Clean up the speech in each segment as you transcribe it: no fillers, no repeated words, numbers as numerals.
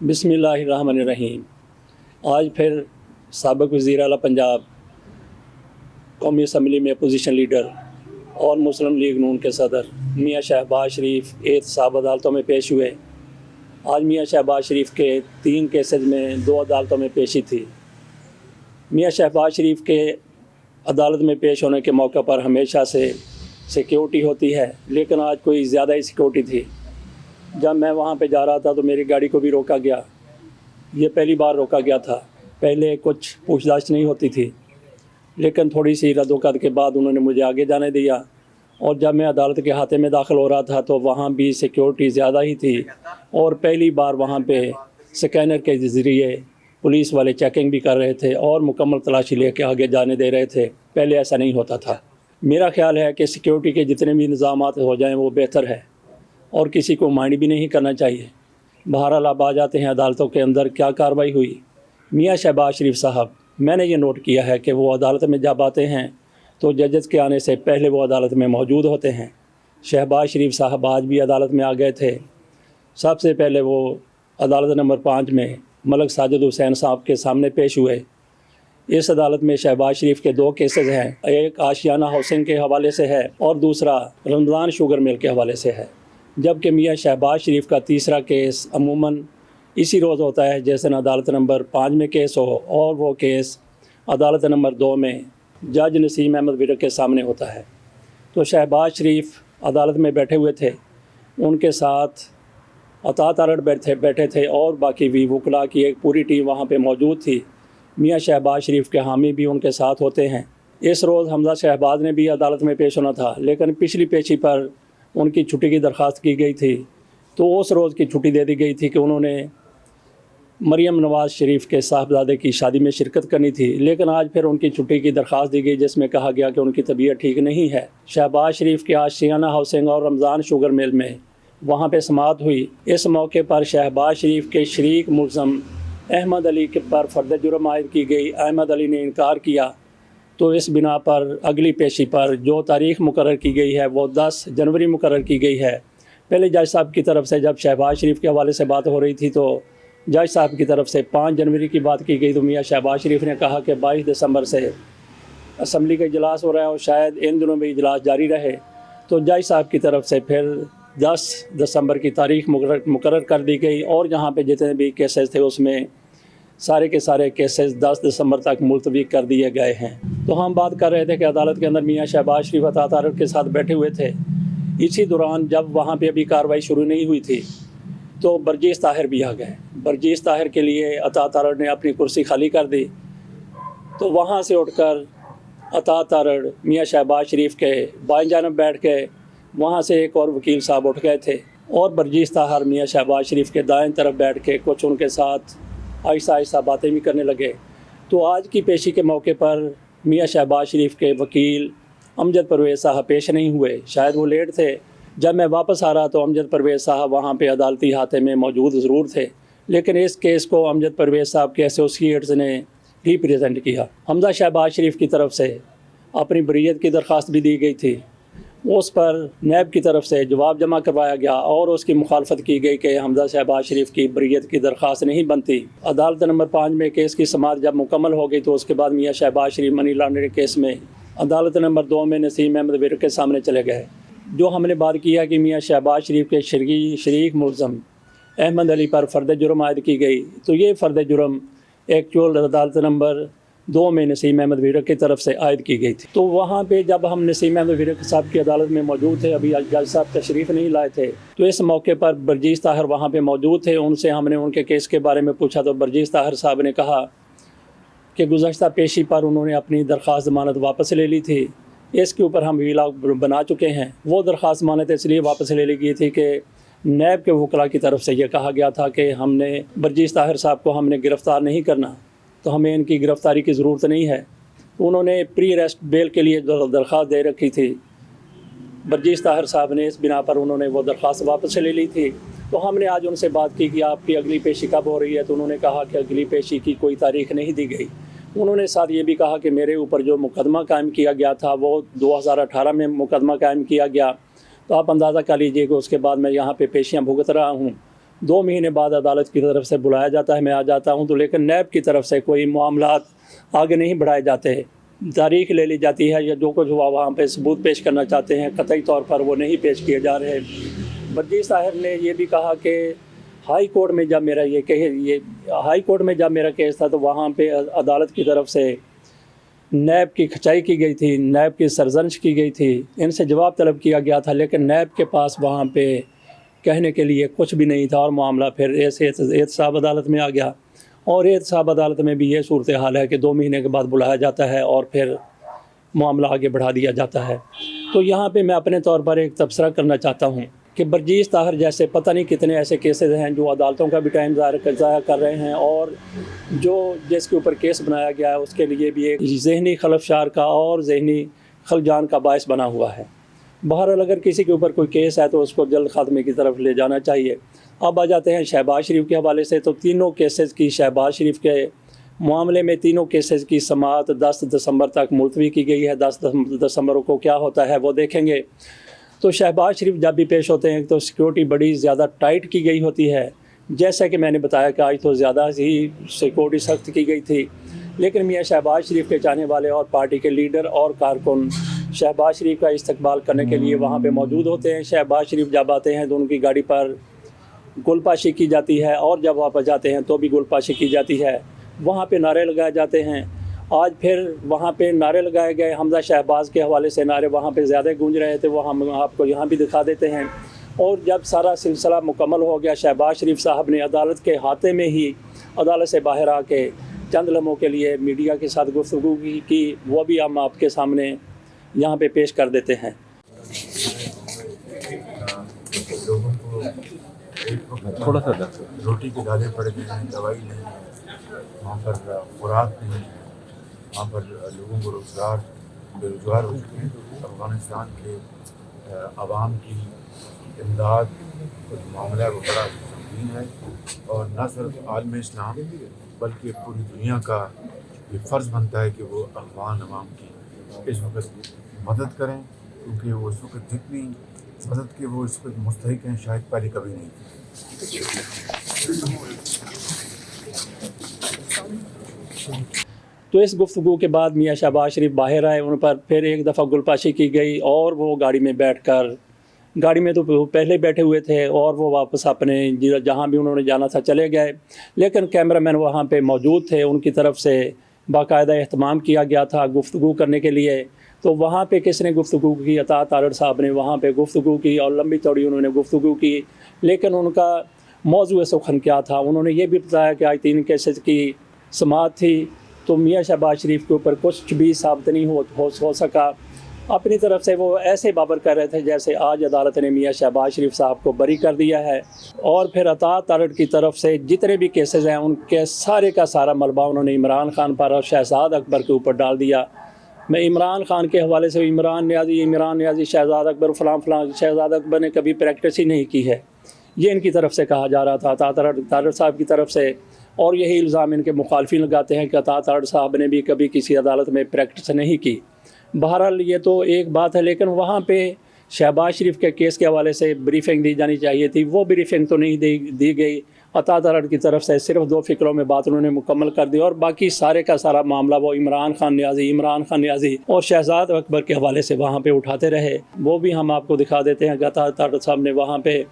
बिस्मिल्लाहिर्रहमानिर्रहीम। आज फिर साबिक़ वज़ीर आला पंजाब, कौमी असम्बली में अपोजिशन लीडर और मुस्लिम लीग नून के सदर मियाँ शहबाज शरीफ एहतसाब अदालतों में पेश हुए। आज मियाँ शहबाज शरीफ के 3 केसेज में 2 अदालतों में पेशी थी। मियाँ शहबाज शरीफ के अदालत में पेश होने के मौके पर हमेशा से सिक्योरिटी होती है, लेकिन आज कोई ज़्यादा ही सिक्योरिटी थी। जब मैं वहाँ पे जा रहा था तो मेरी गाड़ी को भी रोका गया। ये पहली बार रोका गया था। पहले कुछ पूछताछ नहीं होती थी, लेकिन थोड़ी सी रद्दोकद के बाद उन्होंने मुझे आगे जाने दिया। और जब मैं अदालत के अहाते में दाखिल हो रहा था तो वहाँ भी सिक्योरिटी ज़्यादा ही थी और पहली बार वहाँ पे स्कैनर के ज़रिए पुलिस वाले चेकिंग भी कर रहे थे और मुकम्मल तलाशी लेके आगे जाने दे रहे थे। पहले ऐसा नहीं होता था। मेरा ख्याल है कि सिक्योरिटी के जितने भी इंतज़ामात हो जाएं वो बेहतर है और किसी को माइंड भी नहीं करना चाहिए। बहरहाल अब आ जाते हैं अदालतों के अंदर क्या कार्रवाई हुई। मियाँ शहबाज शरीफ साहब, मैंने ये नोट किया है कि वो अदालत में जब आते हैं तो जजेस के आने से पहले वो अदालत में मौजूद होते हैं। शहबाज शरीफ साहब आज भी अदालत में आ गए थे। सबसे पहले वो अदालत नंबर 5 में मलिक साजिद हुसैन साहब के सामने पेश हुए। इस अदालत में शहबाज शरीफ के 2 केसेस हैं, एक आशियाना हाउसिंग के हवाले से है और दूसरा रमज़ान शुगर मिल के हवाले से है। जबकि मियाँ शहबाज शरीफ का तीसरा केस अमूमन इसी रोज़ होता है जिस दिन अदालत नंबर 5 में केस हो, और वो केस अदालत नंबर 2 में जज नसीम अहमद विरक के सामने होता है। तो शहबाज शरीफ अदालत में बैठे हुए थे, उनके साथ अतात अरड़ बैठे थे और बाकी भी वकला की एक पूरी टीम वहाँ पे मौजूद थी। मियाँ शहबाज शरीफ के हामी भी उनके साथ होते हैं। इस रोज़ हमजा शहबाज ने भी अदालत में पेश होना था, लेकिन पिछली पेशी पर उनकी छुट्टी की दरख्वास्त की गई थी, तो उस रोज़ की छुट्टी दे दी गई थी कि उन्होंने मरियम नवाज़ शरीफ के साहबजादे की शादी में शिरकत करनी थी। लेकिन आज फिर उनकी छुट्टी की दरख्वास्त दी गई जिसमें कहा गया कि उनकी तबीयत ठीक नहीं है। शहबाज शरीफ के आशियाना हाउसिंग और रमज़ान शुगर मिल में वहाँ पे समाअत हुई। इस मौके पर शहबाज शरीफ के शरीक मुल्ज़म अहमद अली के पर फ़र्द जुर्म आयद की गई। अहमद अली ने इनकार किया, तो इस बिना पर अगली पेशी पर जो तारीख़ मुकर्रर की गई है वो 10 जनवरी मुकर्रर की गई है। पहले जज साहब की तरफ से जब शहबाज शरीफ के हवाले से बात हो रही थी तो जज साहब की तरफ से 5 जनवरी की बात की गई। तो मियाँ शहबाज शरीफ ने कहा कि 22 दिसंबर से असम्बली का इजलास हो रहा है और शायद इन दिनों में इजलास जारी रहे। तो जज साहब की तरफ से फिर 10 दिसंबर की तारीख़ मुकर्रर कर दी गई और यहाँ पे जितने भी केसेस थे उसमें सारे के सारे केसेस 10 दिसंबर तक मुलतवी कर दिए गए हैं। तो हम बात कर रहे थे कि अदालत के अंदर मियाँ शहबाज शरीफ अतात अरड़ के साथ बैठे हुए थे। इसी दौरान जब वहाँ पे अभी कार्रवाई शुरू नहीं हुई थी तो बरजीस ताहिर भी आ गए। बरजीस ताहिर के लिए अतात अरड़ ने अपनी कुर्सी खाली कर दी, तो वहाँ से उठकर अतात अरड़ मियाँ शहबाज शरीफ के बाएं जानब बैठ गए। वहाँ से एक और वकील साहब उठ गए थे और बरजीस ताहिर मियाँ शहबाज शरीफ के दाएं तरफ बैठ के कुछ उनके साथ आहिस्ता आहिस्ता बातें भी करने लगे। तो आज की पेशी के मौके पर मियाँ शहबाज शरीफ के वकील अमजद परवेज़ साहब पेश नहीं हुए, शायद वो लेट थे। जब मैं वापस आ रहा तो अमजद परवेज़ साहब वहाँ पे अदालती अहाते में मौजूद ज़रूर थे, लेकिन इस केस को अमजद परवेज़ साहब के एसोसिएट्स ने रिप्रेजेंट किया। हमजा शहबाज शरीफ की तरफ से अपनी बरीयत की दरख्वास्त भी दी गई थी, उस पर नैब की तरफ से जवाब जमा करवाया गया और उसकी मुखालफत की गई कि हमजा शहबाज शरीफ की बरीयत की दरख्वास्त नहीं बनती। अदालत नंबर 5 में केस की समाअत जब मुकम्मल हो गई तो उसके बाद मियाँ शहबाज शरीफ मनी लॉन्ड्रिंग केस में अदालत नंबर 2 में नसीम अहमद विरक के सामने चले गए। जो हमने बात किया कि मियाँ शहबाज शरीफ के शरीक मुल्ज़म अहमद अली पर फ़र्द जुर्म आयद की गई, तो ये फ़र्द जुर्म एक्चुअल अदालत नंबर 2 में नसीम अहमद विरक की तरफ से आयद की गई थी। तो वहाँ पे जब हम नसीम अहमद विरक साहब की अदालत में मौजूद थे, अभी जज साहब तशरीफ़ नहीं लाए थे, तो इस मौके पर बरजीस ताहिर वहाँ पे मौजूद थे। उनसे हमने उनके केस के बारे में पूछा तो बरजीस ताहिर साहब ने कहा कि गुज़श्ता पेशी पर उन्होंने अपनी दरख्वास्त ज़मानत वापस ले ली थी। इसके ऊपर हम व्लॉग बना चुके हैं। वो दरख्वास्त ज़मानत इसलिए वापस ले ली गई थी कि नैब के वकला की तरफ से ये कहा गया था कि हमने बरजीस ताहिर साहब को हमने गिरफ़्तार नहीं करना, तो हमें इनकी गिरफ़्तारी की ज़रूरत नहीं है। उन्होंने प्री अरेस्ट बेल के लिए दरख्वास्त दे रखी थी। बरजीस ताहिर साहब ने इस बिना पर उन्होंने वो दरख्वास्त वापस ले ली थी। तो हमने आज उनसे बात की कि आपकी अगली पेशी कब हो रही है, तो उन्होंने कहा कि अगली पेशी की कोई तारीख़ नहीं दी गई। उन्होंने साथ ये भी कहा कि मेरे ऊपर जो मुकदमा कायम किया गया था वो 2018 में मुकदमा कायम किया गया, तो आप अंदाज़ा कर लीजिए कि उसके बाद मैं यहाँ पे पेशियाँ भुगत रहा हूँ। 2 महीने बाद अदालत की तरफ से बुलाया जाता है, मैं आ जाता हूँ तो, लेकिन नैब की तरफ से कोई मामलात आगे नहीं बढ़ाए जाते, तारीख ले ली जाती है, या जो कुछ वहाँ पे सबूत पेश करना चाहते हैं कतई तौर पर वो नहीं पेश किए जा रहे। बरजीश ताहिर ने ये भी कहा कि हाई कोर्ट में जब मेरा केस था तो वहाँ पे अदालत की तरफ से नैब की खचाई की गई थी, नैब की सरजनश की गई थी, इनसे जवाब तलब किया गया था, लेकिन नैब के पास वहाँ पे कहने के लिए कुछ भी नहीं था और मामला फिर ऐसे एहतसाब अदालत में आ गया। और एहतसाब अदालत में भी ये सूरत हाल है कि 2 महीने के बाद बुलाया जाता है और फिर मामला आगे बढ़ा दिया जाता है। तो यहाँ पे मैं अपने तौर पर एक तबसरा करना चाहता हूँ कि बरजीश ताहिर जैसे पता नहीं कितने ऐसे केसेस हैं जो अदालतों का भी टाइम ज़ाया कर रहे हैं, और जो जिसके ऊपर केस बनाया गया है उसके लिए भी एक ज़हनी खलफशार का और ज़हनी खलजान का बायस बना हुआ है। बहरहाल अगर किसी के ऊपर कोई केस है तो उसको जल्द खात्मे की तरफ ले जाना चाहिए। अब आ जाते हैं शहबाज शरीफ के हवाले से, तो तीनों केसेस की शहबाज शरीफ के मामले में तीनों केसेस की समाअत 10 दिसंबर तक मुलतवी की गई है। 10 दिसंबर को क्या होता है वो देखेंगे। तो शहबाज शरीफ जब भी पेश होते हैं तो सिक्योरिटी बड़ी ज़्यादा टाइट की गई होती है, जैसा कि मैंने बताया कि आज तो ज़्यादा ही सिक्योरिटी सख्त की गई थी, लेकिन मियाँ शहबाज शरीफ के चाहने वाले और पार्टी के लीडर और कारकुन शहबाज शरीफ का इस्तकबाल करने के लिए वहाँ पे मौजूद होते हैं। शहबाज शरीफ जब आते हैं तो उनकी गाड़ी पर गुलपाशी की जाती है, और जब वापस जाते हैं तो भी गुलपाशी की जाती है। वहाँ पे नारे लगाए जाते हैं। आज फिर वहाँ पे नारे लगाए गए, हमजा शहबाज के हवाले से नारे वहाँ पे ज़्यादा गूंज रहे थे, वो हम आपको यहाँ भी दिखा देते हैं। और जब सारा सिलसिला मुकम्मल हो गया, शहबाज शरीफ साहब ने अदालत के हाथे में ही अदालत से बाहर आके चंद लम्हों के लिए मीडिया के साथ गुफ्तगू की, वो भी हम आपके सामने यहाँ पे पेश कर देते हैं। लोगों को थोड़ा सा रोटी के दाने पड़ गए हैं, दवाई नहीं है, वहाँ पर खुराक नहीं है, वहाँ पर लोगों को बेरोज़गार हो चुके हैं। अफ़गानिस्तान के आवाम की इमदाद का मामला वो बड़ा संगीन है, और न सिर्फ आलम इस्लाम बल्कि पूरी दुनिया का ये फ़र्ज़ बनता है कि वो अफ़गान अवाम की इस वक्त मदद करें, क्योंकि वो इस वक्त जितनी मदद के वो इस वक्त मुस्तहिक हैं शायद पहले कभी नहीं थी। तो इस गुफ्तगू के बाद मियाँ शहबाज शरीफ बाहर आए, उन पर फिर एक दफ़ा गुलपाशी की गई और वो गाड़ी में बैठकर, गाड़ी में तो पहले बैठे हुए थे और वो वापस अपने जहाँ भी उन्होंने जाना था चले गए, लेकिन कैमरामैन वहाँ पे मौजूद थे, उनकी तरफ से बाकायदा एहतमाम किया गया था गुफ्तगू करने के लिए। तो वहाँ पे किसने गुफ्तगू की? अता तारड़ साहब ने वहाँ पे गुफ्तगू की और लंबी चौड़ी उन्होंने गुफ्तगू की, लेकिन उनका मौजू सुखन क्या था? उन्होंने ये भी बताया कि आज 3 केसेस की समाअत थी, तो मियाँ शहबाज शरीफ के ऊपर कुछ भी साबित नहीं हो सका। अपनी तरफ से वो ऐसे बाबर कर रहे थे जैसे आज अदालत ने मियाँ शहबाज शरीफ साहब को बरी कर दिया है, और फिर अता तारड़ की तरफ से जितने भी केसेस हैं उनके सारे का सारा मलबा उन्होंने इमरान खान पर और शहजाद अकबर के ऊपर डाल दिया। मैं इमरान खान के हवाले से इमरान न्याजी शहजाद अकबर फ़लाँ शहजाद अकबर ने कभी प्रैक्टिस ही नहीं की है, ये इनकी तरफ से कहा जा रहा था अता तारड़ साहब की तरफ से, और यही इल्ज़ाम इनके मुखालफिन लगाते हैं कि अता तारड़ साहब ने भी कभी किसी अदालत में प्रैक्टिस नहीं की। बहरहाल ये तो एक बात है, लेकिन वहाँ पे शहबाज शरीफ के केस के हवाले से ब्रीफिंग दी जानी चाहिए थी, वो ब्रीफिंग तो नहीं दी गई। अता तारड़ की तरफ से सिर्फ 2 फ़िक्रों में बात उन्होंने मुकम्मल कर दी, और बाकी सारे का सारा मामला वो इमरान खान न्याजी और शहजाद अकबर के हवाले से वहाँ पे उठाते रहे। वो भी हम आपको दिखा देते हैं कि अता तारड़ साहब ने वहाँ पे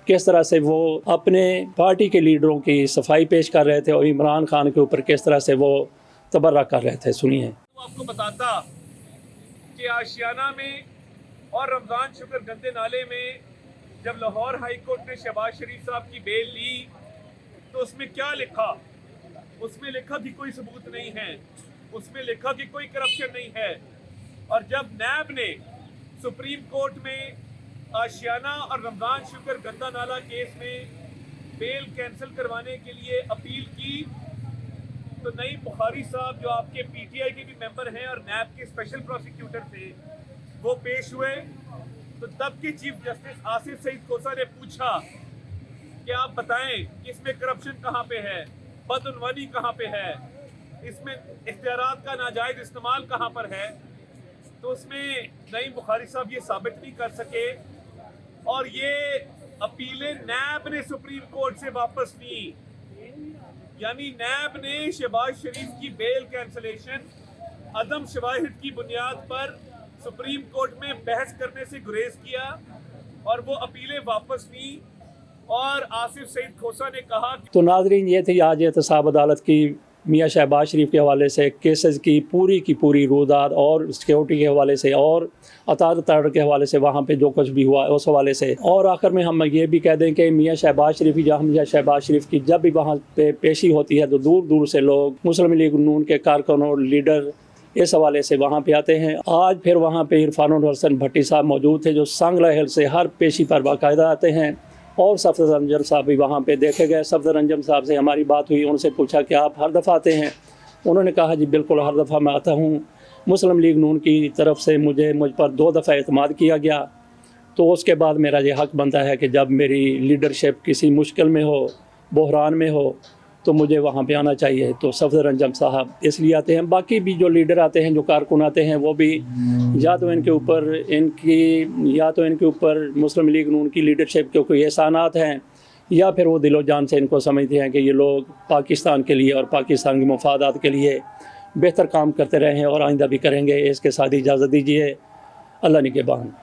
किस तरह से वो अपने पार्टी के लीडरों की सफाई पेश कर रहे थे और इमरान खान के ऊपर किस तरह से वो तबर्रा कर रहे थे। सुनिए। आपको बताता कि आशियाना में और रमज़ान शुक्र गंदे नाले में जब लाहौर हाई कोर्ट ने शहबाज शरीफ साहब की बेल ली तो उसमें क्या लिखा? उसमें लिखा कि कोई सबूत नहीं है, उसमें लिखा कि कोई करप्शन नहीं है। और जब नैब ने सुप्रीम कोर्ट में आशियाना और रमज़ान शुक्र गंदा नाला केस में बेल कैंसिल करवाने के लिए अपील की तो नईम बुखारी साहब जो आपके पीटीआई के भी मेंबर हैं और नैब के स्पेशल प्रोसिक्यूटर थे, वो पेश हुए। तो तब के चीफ जस्टिस आसिफ सईद खोसा ने पूछा कि आप बताएं कि इसमें करप्शन कहाँ पे है, बदउनवानी कहाँ पे है, इसमें इख्तियारात का नाजायज़ इस्तेमाल कहाँ पर है। तो उसमें नईम बुखारी साहब ये साबित नहीं कर सके, और ये अपीलें नैब ने सुप्रीम कोर्ट से वापस ली, यानी नैब ने शहबाज शरीफ की बेल कैंसलेशन अदम शवाहिद की बुनियाद पर सुप्रीम कोर्ट में बहस करने से गुरेज किया और वो अपीलें वापस ली। और आसिफ सईद खोसा ने कहा तो नाजरीन, ये थी आज एहतसाब अदालत की मियाँ शहबाज शरीफ के हवाले से केसेस की पूरी रुदात और सिक्योरिटी के हवाले से और अतार के हवाले से वहाँ पे जो कुछ भी हुआ उस हवाले से। और आखिर में हम ये भी कह दें कि मियाँ शहबाज शरीफ की मियाँ शहबाज शरीफ की जब भी वहाँ पे पेशी होती है तो दूर दूर से लोग मुस्लिम लीग नून के कारकुन और लीडर इस हवाले से वहाँ पे आते हैं। आज फिर वहाँ पे इरफानुल हसन भट्टी साहब मौजूद थे जो सांगला हिल से हर पेशी पर बाकायदा आते हैं। और सफदर अंजम साहब भी वहाँ पे देखे गए। सफदर अंजम साहब से हमारी बात हुई, उनसे पूछा कि आप हर दफ़ा आते हैं? उन्होंने कहा जी बिल्कुल हर दफ़ा मैं आता हूँ। मुस्लिम लीग नून की तरफ से मुझ पर 2 दफ़ा एतमाद किया गया, तो उसके बाद मेरा ये हक़ बनता है कि जब मेरी लीडरशिप किसी मुश्किल में हो, बहरान में हो, तो मुझे वहाँ पे आना चाहिए। तो सफदर अंजम साहब इसलिए आते हैं। बाकी भी जो लीडर आते हैं, जो कारकुन आते हैं, वो भी या तो इनके ऊपर मुस्लिम लीग नून की लीडरशिप के कोई एहसानात हैं, या फिर वो दिलो जान से इनको समझते हैं कि ये लोग पाकिस्तान के लिए और पाकिस्तान के मफादात के लिए बेहतर काम करते रहे हैं और आइंदा भी करेंगे। इसके साथ इजाज़त दीजिए। अल्लाह निगहबान।